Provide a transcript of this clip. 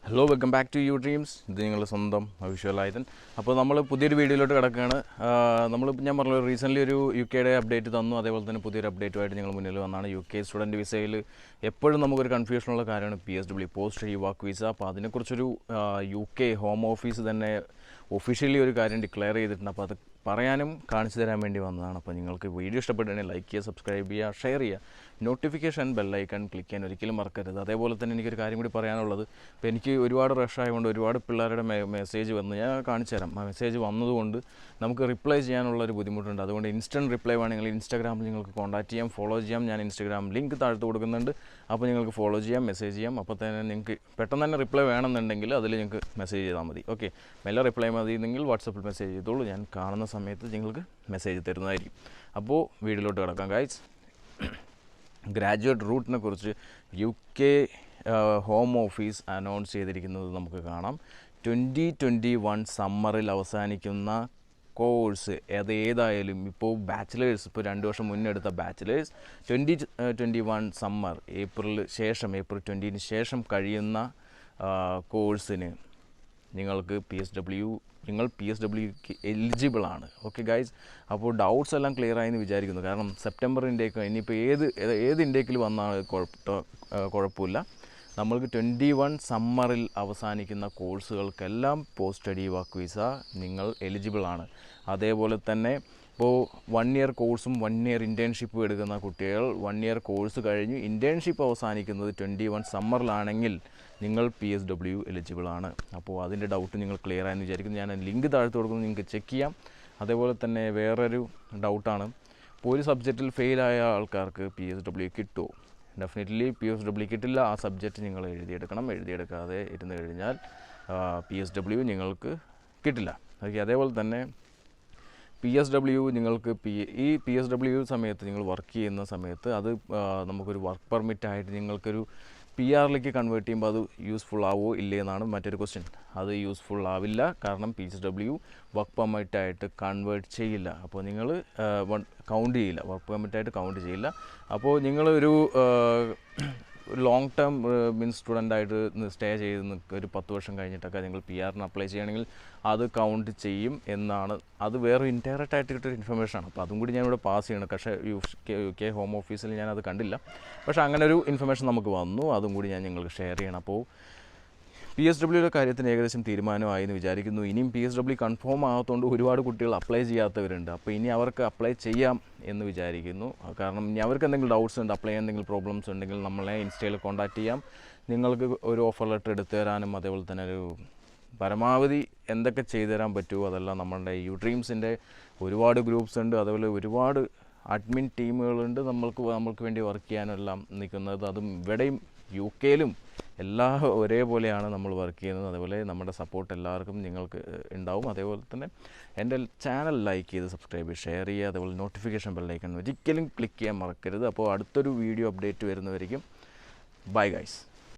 Hello, welcome back to You Dreams. This is Sondam Visualizen. അപ്പോൾ നമ്മൾ പുതിയൊരു വീഡിയോയിലോട്ട് കിടക്കുകയാണ്. ഞാൻ പറഞ്ഞ റീസെൻ്റ്ലി ഒരു UK അപ്ഡേറ്റ് തന്നു. അതേപോലെ തന്നെ പുതിയൊരു അപ്ഡേറ്റുമായിട്ട് ഞങ്ങൾ മുന്നിൽ വന്നാണ്. UK സ്റ്റുഡൻറ്റ് വിസയിൽ എപ്പോഴും നമുക്കൊരു കൺഫ്യൂഷനുള്ള കാര്യമാണ് PSW post study work visa. അപ്പോൾ അതിനെക്കുറിച്ചൊരു UK ഹോം ഓഫീസ് തന്നെ ഒഫീഷ്യലി ഒരു കാര്യം ഡിക്ലെയർ ചെയ്തിട്ടുണ്ട്. അപ്പോൾ അത് പറയാനും കാണിച്ചു തരാൻ വേണ്ടി വന്നതാണ്. അപ്പോൾ നിങ്ങൾക്ക് വീഡിയോ ഇഷ്ടപ്പെട്ടുകഴിഞ്ഞാൽ ലൈക്ക് ചെയ്യുക, സബ്സ്ക്രൈബ് ചെയ്യുക, ഷെയർ ചെയ്യുക, നോട്ടിഫിക്കേഷൻ ബെല്ലൈക്കൺ ക്ലിക്ക് ചെയ്യാൻ ഒരിക്കലും മറക്കരുത്. അതേപോലെ തന്നെ എനിക്കൊരു കാര്യം കൂടി പറയാനുള്ളത്, ഇപ്പോൾ എനിക്ക് ഒരുപാട് റഷ് ആയതുകൊണ്ട് ഒരുപാട് പിള്ളേരുടെ മെസ്സേജ് വന്ന് ഞാൻ കാണിച്ചു തരാം. ആ മെസ്സേജ് വന്നതുകൊണ്ട് നമുക്ക് റിപ്ലൈ ചെയ്യാനുള്ളൊരു ബുദ്ധിമുട്ടുണ്ട്. അതുകൊണ്ട് ഇൻസ്റ്റൻറ്റ് റിപ്ലൈ വേണമെങ്കിൽ ഇൻസ്റ്റാഗ്രാമിൽ നിങ്ങൾക്ക് കോൺടാക്ട് ചെയ്യാം, ഫോളോ ചെയ്യാം. ഞാൻ ഇൻസ്റ്റാഗ്രാം ലിങ്ക് താഴത്ത് കൊടുക്കുന്നുണ്ട്. അപ്പോൾ നിങ്ങൾക്ക് ഫോളോ ചെയ്യാം, മെസ്സേജ് ചെയ്യാം. അപ്പോൾ തന്നെ നിങ്ങൾക്ക് പെട്ടെന്ന് തന്നെ റിപ്ലൈ വേണമെന്നുണ്ടെങ്കിൽ അതിൽ നിങ്ങൾക്ക് മെസ്സേജ് ചെയ്താൽ മതി. ഓക്കെ, മെല്ലെ റിപ്ലൈ മതി എന്നെങ്കിൽ വാട്സപ്പിൽ മെസ്സേജ് ചെയ്തോളൂ. ഞാൻ കാണുന്ന സമയത്ത് നിങ്ങൾക്ക് മെസ്സേജ് തരുന്നതായിരിക്കും. അപ്പോൾ വീഡിയോയിലോട്ട് കിടക്കാം ഗൈസ്. ഗ്രാജുവേറ്റ് റൂട്ടിനെ കുറിച്ച് UK ഹോം ഓഫീസ് അനൗൺസ് ചെയ്തിരിക്കുന്നത് നമുക്ക് കാണാം. 2021 സമ്മറിൽ അവസാനിക്കുന്ന കോഴ്സ് ഏതായാലും ഇപ്പോൾ ബാച്ചിലേഴ്സ്, ഇപ്പോൾ 2 വർഷം മുന്നേ എടുത്ത ബാച്ചിലേഴ്സ് 2021 സമ്മർ ഏപ്രിൽ 20 ശേഷം കഴിയുന്ന കോഴ്സിന് നിങ്ങൾക്ക് നിങ്ങൾ PSWക്ക് എലിജിബിളാണ്. ഓക്കെ ഗൈസ്, അപ്പോൾ ഡൗട്ട്സ് എല്ലാം ക്ലിയർ ആയെന്ന് വിചാരിക്കുന്നു. കാരണം സെപ്റ്റംബർ ഇൻടേക്ക് ഇനിയിപ്പോൾ ഏത് ഇൻടേക്കിൽ വന്നാൽ കുഴപ്പമില്ല. നമ്മൾക്ക് 21 സമ്മറിൽ അവസാനിക്കുന്ന കോഴ്സുകൾക്കെല്ലാം പോസ്റ്റ് സ്റ്റഡി വർക്ക് വിസ നിങ്ങൾ എലിജിബിളാണ്. അതേപോലെ തന്നെ ഇപ്പോൾ 1 ഇയർ കോഴ്സും 1 ഇയർ ഇൻറ്റേൺഷിപ്പും എടുക്കുന്ന കുട്ടികൾ 1 ഇയർ കോഴ്സ് കഴിഞ്ഞ് ഇൻറ്റേൺഷിപ്പ് അവസാനിക്കുന്നത് 21 സമ്മറിലാണെങ്കിൽ നിങ്ങൾ PSW എലിജിബിളാണ്. അപ്പോൾ അതിൻ്റെ ഡൗട്ട് നിങ്ങൾ ക്ലിയർ ആയെന്ന് വിചാരിക്കുന്നു. ഞാൻ ലിങ്ക് താഴ്ത്ത് കൊടുക്കുന്നത് നിങ്ങൾക്ക് ചെക്ക് ചെയ്യാം. അതേപോലെ തന്നെ വേറൊരു ഡൗട്ടാണ്, ഇപ്പോൾ ഒരു സബ്ജക്റ്റിൽ ഫെയിലായ ആൾക്കാർക്ക് PSW കിട്ടുമോ? ഡെഫിനറ്റ്ലി PSW കിട്ടില്ല. ആ സബ്ജക്റ്റ് നിങ്ങൾ എഴുതിയെടുക്കാതെ ഇരുന്ന് കഴിഞ്ഞാൽ PSW നിങ്ങൾക്ക് കിട്ടില്ല. ഓക്കെ, അതേപോലെ തന്നെ PSW നിങ്ങൾക്ക് ഈ PSW സമയത്ത് നിങ്ങൾ വർക്ക് ചെയ്യുന്ന സമയത്ത് അത് നമുക്കൊരു വർക്ക് പെർമിറ്റായിട്ട് നിങ്ങൾക്കൊരു PR കൺവേർട്ട് ചെയ്യുമ്പോൾ അത് യൂസ്ഫുൾ ആവുമോ ഇല്ലേ എന്നാണ് മറ്റൊരു ക്വസ്റ്റ്യൻ. അത് യൂസ്ഫുൾ ആവില്ല, കാരണം PSW വർക്ക് പെർമിറ്റായിട്ട് കൺവേർട്ട് ചെയ്യില്ല. അപ്പോൾ നിങ്ങൾ കൗണ്ട് ചെയ്യില്ല, വർക്ക് പെർമിറ്റായിട്ട് കൗണ്ട് ചെയ്യില്ല. അപ്പോൾ നിങ്ങളൊരു ലോങ് ടേം മീൻസ് സ്റ്റുഡൻ്റായിട്ട് സ്റ്റേ ചെയ്ത് ഒരു 10 വർഷം കഴിഞ്ഞിട്ടൊക്കെ നിങ്ങൾ PR അപ്ലൈ ചെയ്യുകയാണെങ്കിൽ അത് കൗണ്ട് ചെയ്യും എന്നാണ്. അത് വേറെ ഇൻഡയറക്റ്റ് ആയിട്ട് കിട്ടിയൊരു ഇൻഫർമേഷനാണ്. അപ്പോൾ അതും കൂടി ഞാനിവിടെ പാസ് ചെയ്യണം. പക്ഷേ UK ഹോം ഓഫീസിൽ ഞാനത് കണ്ടില്ല. പക്ഷേ അങ്ങനെ ഒരു ഇൻഫർമേഷൻ നമുക്ക് വന്നു, അതും കൂടി ഞാൻ നിങ്ങൾക്ക് ഷെയർ ചെയ്യണം. അപ്പോൾ PSWയുടെ കാര്യത്തിന് ഏകദേശം തീരുമാനമായി എന്ന് വിചാരിക്കുന്നു. ഇനിയും PSW കൺഫേം ആകാത്തതുകൊണ്ട് ഒരുപാട് കുട്ടികൾ അപ്ലൈ ചെയ്യാത്തവരുണ്ട്. അപ്പോൾ ഇനി അവർക്ക് അപ്ലൈ ചെയ്യാം എന്ന് വിചാരിക്കുന്നു. കാരണം ഇനി അവർക്ക് എന്തെങ്കിലും ഡൗട്ട്സ് ഉണ്ട്, അപ്ലൈ ചെയ്യാൻ എന്തെങ്കിലും പ്രോബ്ലംസ് ഉണ്ടെങ്കിൽ നമ്മളെ ഇൻസ്റ്റയിൽ കോൺടാക്റ്റ് ചെയ്യാം. നിങ്ങൾക്ക് ഒരു ഓഫർ ലെറ്റർ എടുത്തു തരാനും അതേപോലെ തന്നെ ഒരു പരമാവധി എന്തൊക്കെ ചെയ്തു തരാൻ പറ്റുമോ അതെല്ലാം നമ്മളുടെ യു ഡ്രീംസിൻ്റെ ഒരുപാട് ഗ്രൂപ്പ്സ് ഉണ്ട്. അതുപോലെ ഒരുപാട് അഡ്മിൻ ടീമുകളുണ്ട് നമ്മൾക്ക് വേണ്ടി വർക്ക് ചെയ്യാനെല്ലാം നിൽക്കുന്നത്. അതും ഇവിടെയും UKയിലും എല്ലാം ഒരേപോലെയാണ് നമ്മൾ വർക്ക് ചെയ്യുന്നത്. അതേപോലെ നമ്മുടെ സപ്പോർട്ട് എല്ലാവർക്കും നിങ്ങൾക്ക് ഉണ്ടാവും. അതേപോലെ തന്നെ എൻ്റെ ചാനൽ ലൈക്ക് ചെയ്ത് സബ്സ്ക്രൈബ് ചെയ്ത് ഷെയർ ചെയ്യുക. അതേപോലെ നോട്ടിഫിക്കേഷൻ ബെല്ലൈക്കൺ ഒരിക്കലും ക്ലിക്ക് ചെയ്യാൻ മറക്കരുത്. അപ്പോൾ അടുത്തൊരു വീഡിയോ അപ്ഡേറ്റ് വരുന്നവരിക്കും. Bye guys.